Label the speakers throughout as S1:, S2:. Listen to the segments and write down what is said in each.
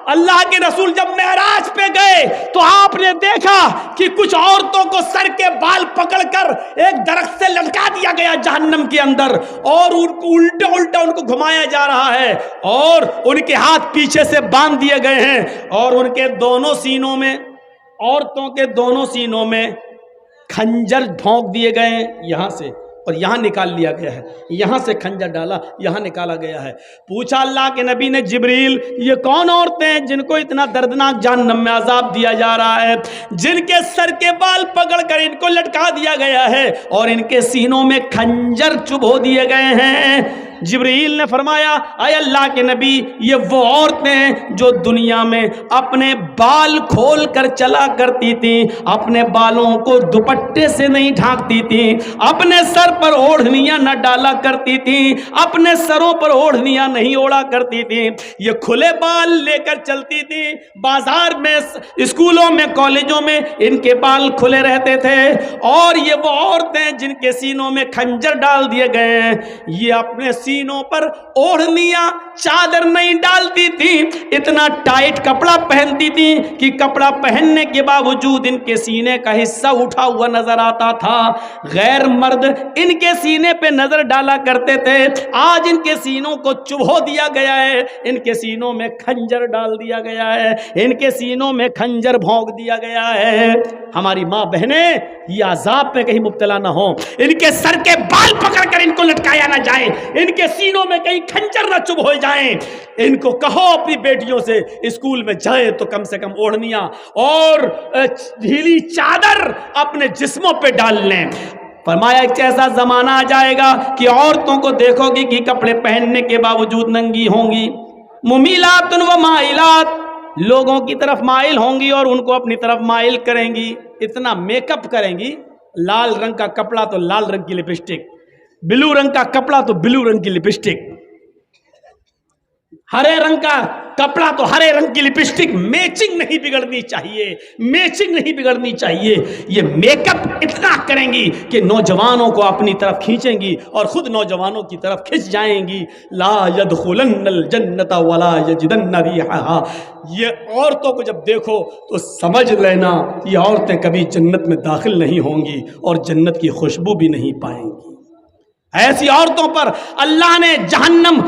S1: اللہ کے رسول جب معراج پہ گئے تو آپ نے دیکھا کہ کچھ عورتوں کو سر کے بال پکڑ کر ایک درخت سے لٹکا دیا گیا جہنم کے اندر، اور ان کو الٹا الٹا ان کو گھمایا جا رہا ہے، اور ان کے ہاتھ پیچھے سے باندھ دیے گئے ہیں، اور ان کے دونوں سینوں میں، عورتوں کے دونوں سینوں میں کھنجر ڈھونک دیے گئے ہیں یہاں سے، اور یہاں نکال لیا گیا ہے، یہاں سے کھنجر ڈالا، یہاں نکالا گیا ہے۔ پوچھا اللہ کے نبی نے، جبریل یہ کون عورتیں ہیں جن کو اتنا دردناک جہنم میں عذاب دیا جا رہا ہے، جن کے سر کے بال پکڑ کر ان کو لٹکا دیا گیا ہے اور ان کے سینوں میں کھنجر چبھو دیے گئے ہیں؟ جبریل نے فرمایا، اے اللہ کے نبی، یہ وہ عورتیں ہیں جو دنیا میں اپنے بال کھول کر چلا کرتی تھیں، اپنے بالوں کو دوپٹے سے نہیں ڈھانکتی تھیں، اپنے سر پر اوڑھنیاں نہ ڈالا کرتی تھیں، اپنے سروں پر اوڑھنیاں نہیں اوڑا کرتی تھیں، یہ کھلے بال لے کر چلتی تھیں، بازار میں، اسکولوں میں، کالجوں میں ان کے بال کھلے رہتے تھے، اور یہ وہ عورتیں جن کے سینوں میں کھنجر ڈال دیے گئے ہیں، یہ اپنے سینوں پر اوڑھنیاں، چادر نہیں ڈالتی تھی، اتنا ٹائٹ کپڑا پہنتی تھی کہ کپڑا پہننے کے باوجود ان کے سینے کا حصہ اٹھا ہوا نظر آتا تھا۔ غیر مرد ان کے سینے پہ نظر ڈالا کرتے تھے، آج ان کے سینوں کو چبھو دیا گیا ہے، ان کے سینوں میں کھنجر ڈال دیا گیا ہے، ان کے سینوں میں کھنجر بھونک دیا گیا ہے۔ ہماری ماں بہنیں یہ عذاب پہ کہیں مبتلا نہ ہوں، ان کے سر کے بال پکڑ کر ان کو لٹکایا نہ جائے، ان کے سینوں میں کہیں کھنجر نہ چبھ ہو جائیں۔ ان کو کہو اپنی بیٹیوں سے اسکول میں جائیں تو کم سے کم اوڑھنیاں اور ڈھیلی چادر اپنے جسموں پہ ڈال لیں۔ فرمایا ایک ایسا زمانہ آ جائے گا کہ عورتوں کو دیکھو گی کہ کپڑے پہننے کے باوجود ننگی ہوں گی، ممیلات و مائلات، لوگوں کی طرف مائل ہوں گی اور ان کو اپنی طرف مائل کریں گی، اتنا میک اپ کریں گی، لال رنگ کا کپڑا تو لال رنگ کی لپسٹک، بلو رنگ کا کپڑا تو بلو رنگ کی لپسٹک، ہرے رنگ کا کپڑا تو ہرے رنگ کی لپسٹک، میچنگ نہیں بگڑنی چاہیے، میچنگ نہیں بگڑنی چاہیے۔ یہ میک اپ اتنا کریں گی کہ نوجوانوں کو اپنی طرف کھینچیں گی اور خود نوجوانوں کی طرف کھنچ جائیں گی۔ لا يدخلن الجنت ولا یجدن ریحھا، یہ عورتوں کو جب دیکھو تو سمجھ لینا یہ عورتیں کبھی جنت میں داخل نہیں ہوں گی اور جنت کی خوشبو بھی نہیں پائیں گی۔ ایسی عورتوں پر اللہ نے جہنم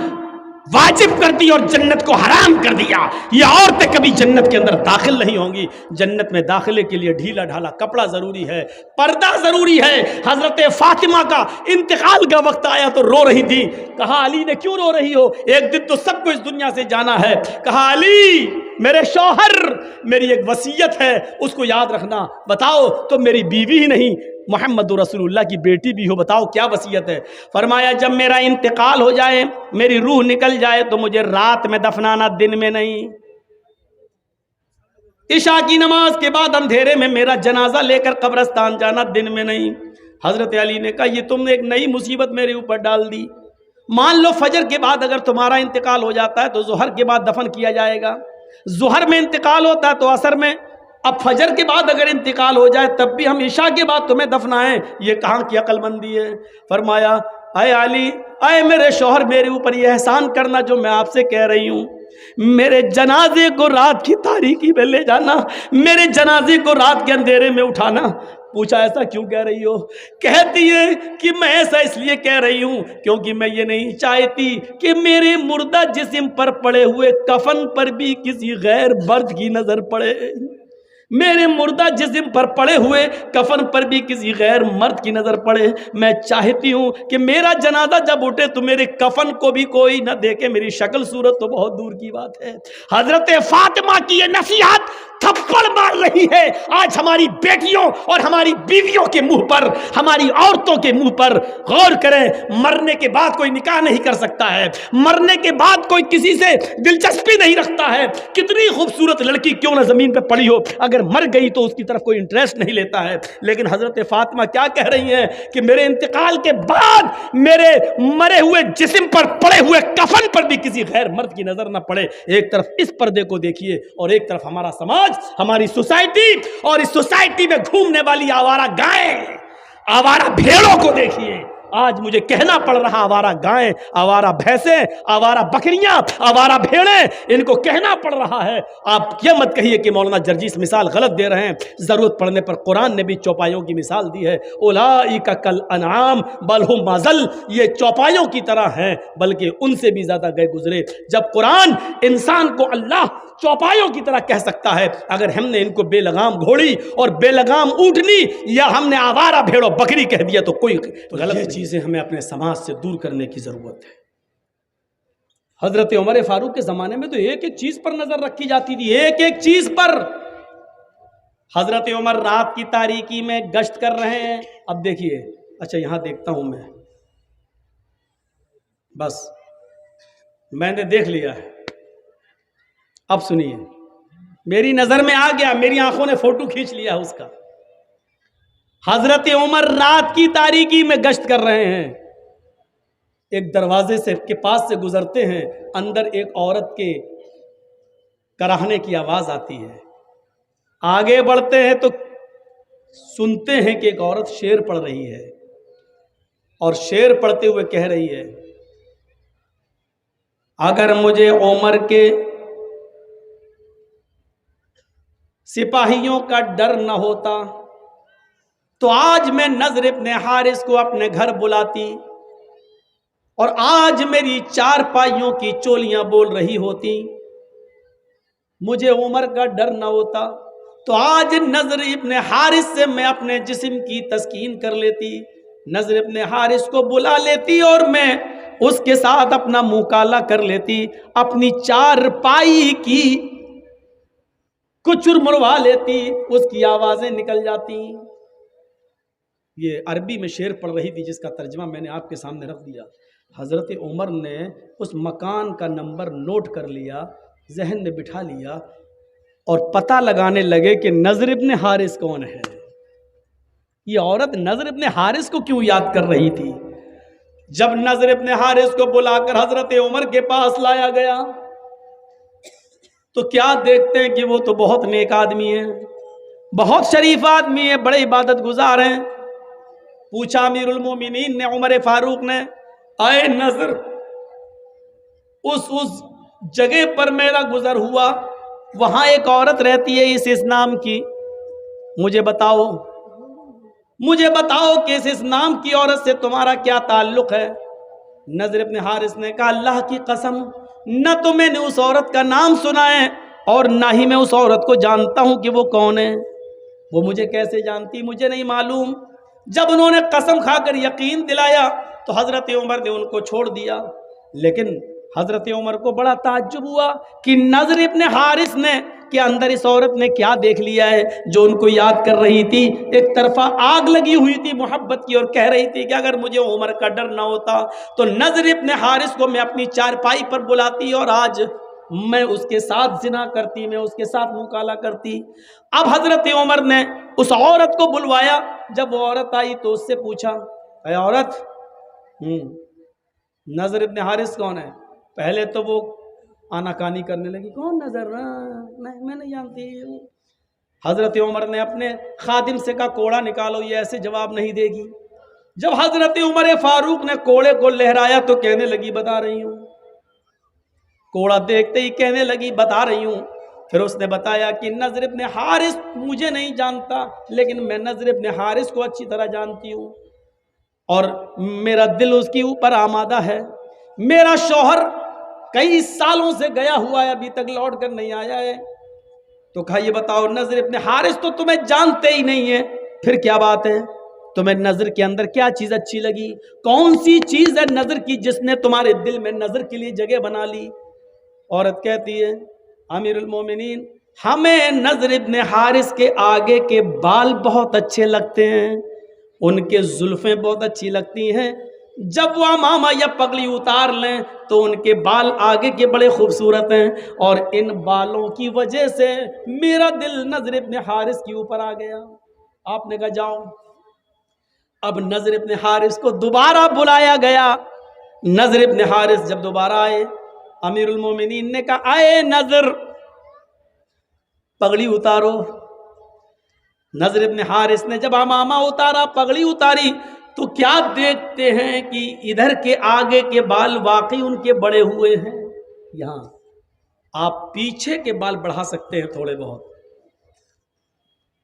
S1: واجب کر دی اور جنت کو حرام کر دیا، یہ عورتیں کبھی جنت کے اندر داخل نہیں ہوں گی۔ جنت میں داخلے کے لیے ڈھیلا ڈھالا کپڑا ضروری ہے، پردہ ضروری ہے۔ حضرت فاطمہ کا انتقال کا وقت آیا تو رو رہی تھی، کہا علی نے کیوں رو رہی ہو، ایک دن تو سب کو اس دنیا سے جانا ہے۔ کہا علی میرے شوہر، میری ایک وصیت ہے اس کو یاد رکھنا۔ بتاؤ تم میری بیوی ہی نہیں محمد رسول اللہ کی بیٹی بھی ہو، بتاؤ کیا وصیت ہے؟ فرمایا جب میرا انتقال ہو جائے، میری روح نکل جائے تو مجھے رات میں دفنانا، دن میں نہیں۔ عشاء کی نماز کے بعد اندھیرے میں میرا جنازہ لے کر قبرستان جانا، دن میں نہیں۔ حضرت علی نے کہا یہ تم نے ایک نئی مصیبت میرے اوپر ڈال دی، مان لو فجر کے بعد اگر تمہارا انتقال ہو جاتا ہے تو ظہر کے بعد دفن کیا جائے گا، ظہر میں انتقال ہوتا ہے تو عصر میں، اب فجر کے بعد اگر انتقال ہو جائے تب بھی ہم عشاء کے بعد تمہیں دفنائیں، یہ کہاں کی عقل مندی ہے؟ فرمایا اے علی، اے میرے شوہر، میرے اوپر یہ احسان کرنا جو میں آپ سے کہہ رہی ہوں، میرے جنازے کو رات کی تاریکی میں لے جانا، میرے جنازے کو رات کے اندھیرے میں اٹھانا۔ پوچھا ایسا کیوں کہہ رہی ہو؟ کہتی ہے کہ میں ایسا اس لیے کہہ رہی ہوں کیونکہ میں یہ نہیں چاہتی کہ میرے مردہ جسم پر پڑے ہوئے کفن پر بھی کسی غیر مرد کی نظر پڑے، میرے مردہ جسم پر پڑے ہوئے کفن پر بھی کسی غیر مرد کی نظر پڑے۔ میں چاہتی ہوں کہ میرا جنازہ جب اٹھے تو میرے کفن کو بھی کوئی نہ دیکھے، میری شکل صورت تو بہت دور کی بات ہے۔ حضرت فاطمہ کی یہ نصیحت تھپڑ مار رہی ہے آج ہماری بیٹیوں اور ہماری بیویوں کے منہ پر، ہماری عورتوں کے منہ پر۔ غور کریں، مرنے کے بعد کوئی نکاح نہیں کر سکتا ہے، مرنے کے بعد کوئی کسی سے دلچسپی نہیں رکھتا ہے، کتنی خوبصورت لڑکی کیوں نہ زمین پہ پڑی ہو، اگر مر گئی تو اس کی طرف کوئی انٹرسٹ نہیں لیتا ہے۔ لیکن حضرت فاطمہ کیا کہہ رہی ہیں کہ میرے انتقال کے بعد میرے مرے ہوئے جسم پر پڑے ہوئے کفن پر بھی کسی غیر مرد کی نظر نہ پڑے۔ ایک طرف اس پردے کو دیکھیے اور ایک طرف ہمارا سماج، ہماری سوسائٹی، اور اس سوسائٹی میں گھومنے والی آوارہ گائیں، آوارہ بھیڑوں کو دیکھیے۔ آج مجھے کہنا پڑ رہا آوارہ گائیں، آوارہ بھینسیں، آوارہ بکریاں، آوارہ بھیڑیں، ان کو کہنا پڑ رہا ہے۔ آپ یہ مت کہیے کہ مولانا جرجیس مثال غلط دے رہے ہیں، ضرورت پڑنے پر قرآن نے بھی چوپایوں کی مثال دی ہے۔ اولئک کالانعام بل ھم اضل، یہ چوپایوں کی طرح ہیں بلکہ ان سے بھی زیادہ گئے گزرے۔ جب قرآن انسان کو اللہ چوپایوں کی طرح کہہ سکتا ہے، اگر ہم نے ان کو بے لگام گھوڑی اور بے لگام اونٹنی یا ہم نے آوارہ بھیڑ و بکری کہہ دیا تو کوئی غلط یہ چیزیں ہمیں اپنے سماج سے دور کرنے کی ضرورت ہے۔ حضرت عمر فاروق کے زمانے میں تو ایک ایک چیز پر نظر رکھی جاتی تھی، ایک ایک چیز پر۔ حضرت عمر رات کی تاریکی میں گشت کر رہے ہیں۔ اب دیکھیے، اچھا یہاں دیکھتا ہوں میں، بس میں نے دیکھ لیا ہے، اب سنیے، میری نظر میں آ گیا، میری آنکھوں نے فوٹو کھینچ لیا اس کا۔ حضرت عمر رات کی تاریکی میں گشت کر رہے ہیں، ایک دروازے سے کے پاس سے گزرتے ہیں، اندر ایک عورت کے کراہنے کی آواز آتی ہے۔ آگے بڑھتے ہیں تو سنتے ہیں کہ ایک عورت شعر پڑھ رہی ہے، اور شعر پڑھتے ہوئے کہہ رہی ہے، اگر مجھے عمر کے سپاہیوں کا ڈر نہ ہوتا تو آج میں نضر ابن حارث کو اپنے گھر بلاتی اور آج میری چار پائیوں کی چولیاں بول رہی ہوتی۔ مجھے عمر کا ڈر نہ ہوتا تو آج نضر ابن حارث سے میں اپنے جسم کی تسکین کر لیتی، نضر ابن حارث کو بلا لیتی اور میں اس کے ساتھ اپنا منہ کالا کر لیتی، اپنی چار پائی کی کچر مروا لیتی، اس کی آوازیں نکل جاتی۔ یہ عربی میں شعر پڑھ رہی تھی جس کا ترجمہ میں نے آپ کے سامنے رکھ دیا۔ حضرت عمر نے اس مکان کا نمبر نوٹ کر لیا، ذہن میں بٹھا لیا اور پتہ لگانے لگے کہ نضر ابن حارث کون ہے۔ یہ عورت نضر ابن حارث کو کیوں یاد کر رہی تھی؟ جب نضر ابن حارث کو بلا کر حضرت عمر کے پاس لایا گیا تو کیا دیکھتے ہیں کہ وہ تو بہت نیک آدمی ہے، بہت شریف آدمی ہے، بڑے عبادت گزار ہیں۔ پوچھا امیر المومنین نے، عمر فاروق نے، اے نضر، اس جگہ پر میرا گزر ہوا، وہاں ایک عورت رہتی ہے اس نام کی، مجھے بتاؤ کہ اس نام کی عورت سے تمہارا کیا تعلق ہے؟ نضر ابن حارث نے کہا، اللہ کی قسم، نہ تو میں نے اس عورت کا نام سنا ہے اور نہ ہی میں اس عورت کو جانتا ہوں کہ وہ کون ہے۔ وہ مجھے کیسے جانتی، مجھے نہیں معلوم۔ جب انہوں نے قسم کھا کر یقین دلایا تو حضرت عمر نے ان کو چھوڑ دیا، لیکن حضرت عمر کو بڑا تعجب ہوا کہ نضر ابن حارث نے کہ اندر اس عورت نے کیا دیکھ لیا ہے جو ان کو یاد کر رہی تھی۔ ایک طرفہ آگ لگی ہوئی تھی محبت کی اور کہہ رہی تھی کہ اگر مجھے عمر کا ڈر نہ ہوتا تو نضر ابن حارث کو میں اپنی چارپائی پر بلاتی اور آج میں اس کے ساتھ زنا کرتی، میں اس کے ساتھ مکالا کرتی۔ اب حضرت عمر نے اس عورت کو بلوایا، جب وہ عورت آئی تو اس سے پوچھا، اے عورت، نضر ابن حارث کون ہے؟ پہلے تو وہ آناکانی کرنے لگی، کون نظر، میں نہیں جانتی۔ حضرت عمر نے اپنے خادم سے کہا، کوڑا نکالو، یہ ایسے جواب نہیں دے گی۔ جب حضرت عمر فاروق نے کوڑے کو لہرایا تو کہنے لگی، بتا رہی ہوں۔ کوڑا دیکھتے ہی کہنے لگی، بتا رہی ہوں۔ پھر اس نے بتایا کہ نضر ابن حارث مجھے نہیں جانتا، لیکن میں نضر ابن حارث کو اچھی طرح جانتی ہوں اور میرا دل اس کے اوپر آمادہ ہے۔ میرا شوہر کئی سالوں سے گیا ہوا ہے، ابھی تک لوٹ کر نہیں آیا ہے۔ تو کہا، یہ بتاؤ، نضر ابن حارث تو تمہیں جانتے ہی نہیں ہے، پھر کیا بات ہے؟ تمہیں نظر کے اندر کیا چیز اچھی لگی؟ کون سی چیز ہے نظر کی جس نے تمہارے دل میں نظر کے لیے جگہ بنا لی؟ عورت کہتی ہے، امیر المومنین، ہمیں نضر ابن حارث کے آگے کے بال بہت اچھے لگتے ہیں، ان کے زلفیں بہت اچھی لگتی ہیں، جب وہ عمامہ یا پگڑی اتار لیں تو ان کے بال آگے کے بڑے خوبصورت ہیں، اور ان بالوں کی وجہ سے میرا دل نضر ابن حارث کے اوپر آ گیا۔ آپ نے کہا، جاؤ۔ اب نضر ابن حارث کو دوبارہ بلایا گیا۔ نضر ابن حارث جب دوبارہ آئے، امیر المومنین نے کہا، آئے نضر، پگڑی اتارو۔ نضر ابن حارث نے جب عمامہ اتارا، پگڑی اتاری تو کیا دیکھتے ہیں کہ ادھر کے آگے کے بال واقعی ان کے بڑے ہوئے ہیں. یہاں آپ پیچھے کے بال بڑھا سکتے ہیں تھوڑے بہت،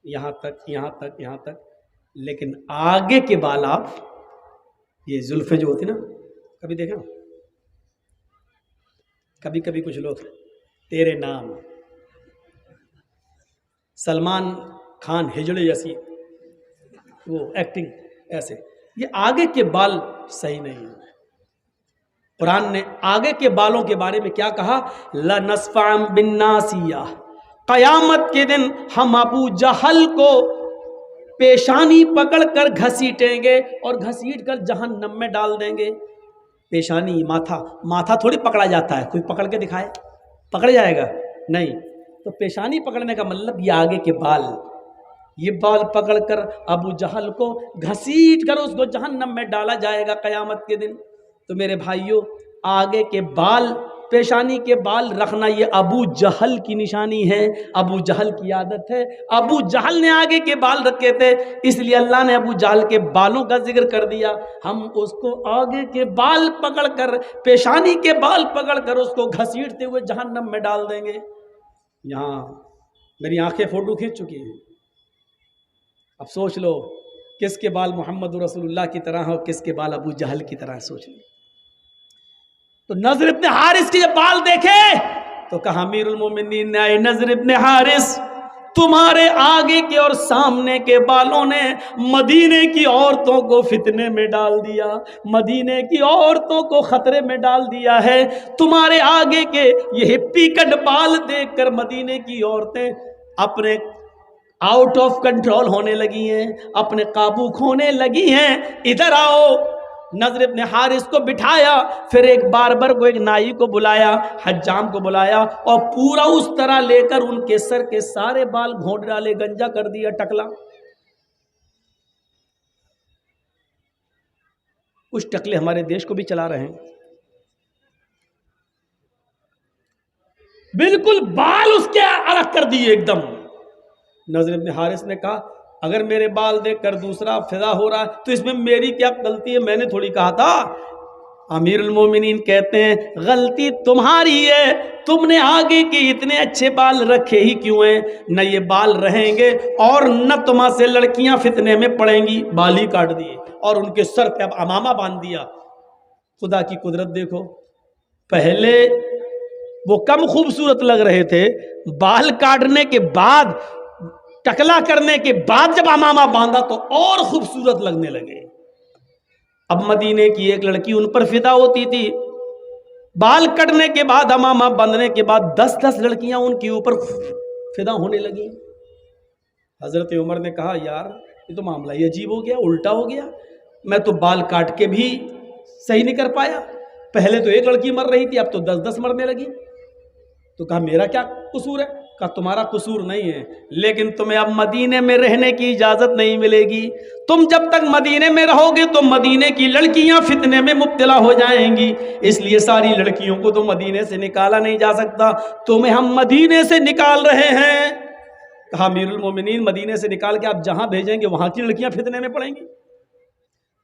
S1: یہاں تک یہاں تک یہاں تک، لیکن آگے کے بال آپ یہ زلفیں جو ہوتی نا، کبھی دیکھا کبھی کبھی کچھ لوگ تیرے نام، سلمان خان ہجڑے جیسی وہ ایکٹنگ ایسے، یہ آگے کے بال صحیح نہیں ہیں. قرآن نے آگے کے بالوں کے بارے میں کیا کہا؟ لَنَسْفَعًا بِالنَّاسِيَةِ، قیامت کے دن ہم ابو جہل کو پیشانی پکڑ کر گھسیٹیں گے اور گھسیٹ کر جہنم میں ڈال دیں گے. پیشانی ماتھا تھوڑی پکڑا جاتا ہے، کوئی پکڑ کے دکھائے پکڑ جائے گا نہیں. تو پیشانی پکڑنے کا مطلب یہ آگے کے بال، یہ بال پکڑ کر ابو جہل کو گھسیٹ کر اس کو جہنم میں ڈالا جائے گا قیامت کے دن. تو میرے بھائیوں، آگے کے بال، پیشانی کے بال رکھنا یہ ابو جہل کی نشانی ہے، ابو جہل کی عادت ہے. ابو جہل نے آگے کے بال رکھے تھے، اس لیے اللہ نے ابو جہل کے بالوں کا ذکر کر دیا. ہم اس کو آگے کے بال پکڑ کر، پیشانی کے بال پکڑ کر اس کو گھسیٹتے ہوئے جہنم میں ڈال دیں گے. یہاں میری آنکھیں فوٹو کھینچ چکی ہیں، اب سوچ لو کس کے بال محمد رسول اللہ کی طرح ہو، کس کے بال ابو جہل کی طرح، سوچ لو. تو نضر ابن حارث کے جب بال دیکھے تو کہا امیر المومنین نے، اے نضر ابن حارث، تمہارے آگے کے اور سامنے کے بالوں نے مدینے کی عورتوں کو فتنے میں ڈال دیا، مدینے کی عورتوں کو خطرے میں ڈال دیا ہے. تمہارے آگے کے یہ ہپی کٹ بال دیکھ کر مدینے کی عورتیں اپنے آؤٹ آف کنٹرول ہونے لگی ہیں، اپنے قابو کھونے لگی ہیں. ادھر آؤ. نضر ابن حارث کو بٹھایا، پھر ایک باربر کو، ایک نائی کو بلایا، حجام کو بلایا، اور پورا اس طرح لے کر ان کے سر کے سارے بال گھونٹ ڈالے، گنجا کر دیا، ٹکلا. کچھ ٹکلے ہمارے دیش کو بھی چلا رہے ہیں، بالکل بال اس کے الگ کر دیے ایک دم. نضر ابن حارث نے کہا اگر میرے بال دیکھ کر دوسرا فدا ہو رہا ہے تو اس میں میری کیا غلطی ہے؟ میں نے تھوڑی کہا تھا. امیر المومنین کہتے ہیں غلطی تمہاری ہے، تم نے آگے کے اتنے اچھے بال رکھے ہی کیوں ہیں؟ نہ یہ بال رہیں گے اور نہ تمہاں سے لڑکیاں فتنے میں پڑیں گی. بال ہی کاٹ دیے اور ان کے سر پہ اب امامہ باندھ دیا. خدا کی قدرت دیکھو، پہلے وہ کم خوبصورت لگ رہے تھے، بال کاٹنے کے بعد، ٹکلا کرنے کے بعد جب امامہ باندھا تو اور خوبصورت لگنے لگے. اب مدینے کی ایک لڑکی ان پر فدا ہوتی تھی، بال کٹنے کے بعد، امامہ باندھنے کے بعد 10 لڑکیاں ان کے اوپر فدا ہونے لگی. حضرت عمر نے کہا یار یہ تو معاملہ ہی عجیب ہو گیا، الٹا ہو گیا. میں تو بال کاٹ کے بھی صحیح نہیں کر پایا، پہلے تو ایک لڑکی مر رہی تھی، اب تو 10 مرنے لگی. تو کہا میرا کیا قصور ہے؟ کہا تمہارا قصور نہیں ہے، لیکن تمہیں اب مدینے میں رہنے کی اجازت نہیں ملے گی. تم جب تک مدینے میں رہو گے تو مدینے کی لڑکیاں فتنے میں مبتلا ہو جائیں گی، اس لیے ساری لڑکیوں کو تو مدینے سے نکالا نہیں جا سکتا، تمہیں ہم مدینے سے نکال رہے ہیں. کہا امیر المومنین مدینے سے نکال کے آپ جہاں بھیجیں گے وہاں کی لڑکیاں فتنے میں پڑیں گی.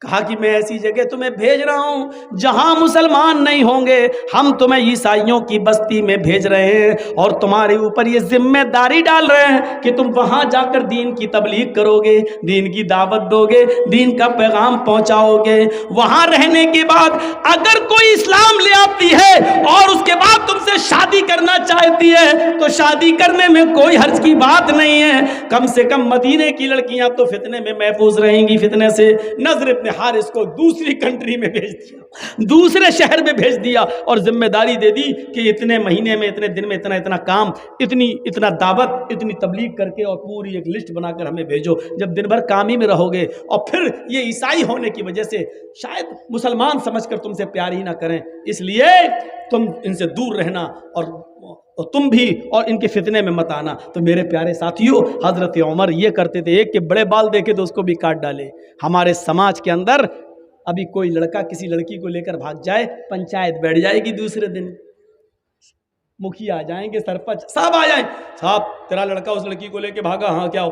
S1: کہا کہ میں ایسی جگہ تمہیں بھیج رہا ہوں جہاں مسلمان نہیں ہوں گے، ہم تمہیں عیسائیوں کی بستی میں بھیج رہے ہیں اور تمہارے اوپر یہ ذمہ داری ڈال رہے ہیں کہ تم وہاں جا کر دین کی تبلیغ کرو گے، دین کی دعوت دو گے، دین کا پیغام پہنچاؤ گے. وہاں رہنے کے بعد اگر کوئی اسلام لے آتی ہے اور اس کے بعد تم سے شادی کرنا چاہتی ہے تو شادی کرنے میں کوئی حرج کی بات نہیں ہے، کم سے کم مدینے کی لڑکیاں تو فتنے میں محفوظ رہیں گی فتنے سے. نضر ابن حارث کو دوسری کنٹری میں بھیج دیا، دوسرے شہر میں بھیج دیا اور ذمہ داری دے دی کہ اتنے مہینے میں، اتنے دن میں اتنا کام، اتنا دعوت، اتنی تبلیغ کر کے اور پوری ایک لسٹ بنا کر ہمیں بھیجو. جب دن بھر کام ہی میں رہو گے اور پھر یہ عیسائی ہونے کی وجہ سے شاید مسلمان سمجھ کر تم سے پیار ہی نہ کریں، اس لیے تم ان سے دور رہنا اور تم بھی اور ان کے فتنے میں مت آنا. تو میرے پیارے ساتھیوں، حضرت عمر یہ کرتے تھے، ایک کے بڑے بال دیکھے تو اس کو بھی کاٹ ڈالے. ہمارے سماج کے اندر ابھی کوئی لڑکا کسی لڑکی کو لے کر بھاگ جائے، پنچایت بیٹھ جائے گی، دوسرے دن مکھیا آ جائیں گے، سرپنچ صاحب آ جائیں، صاحب تیرا لڑکا اس لڑکی کو لے کے بھاگا، ہاں کیا ہو؟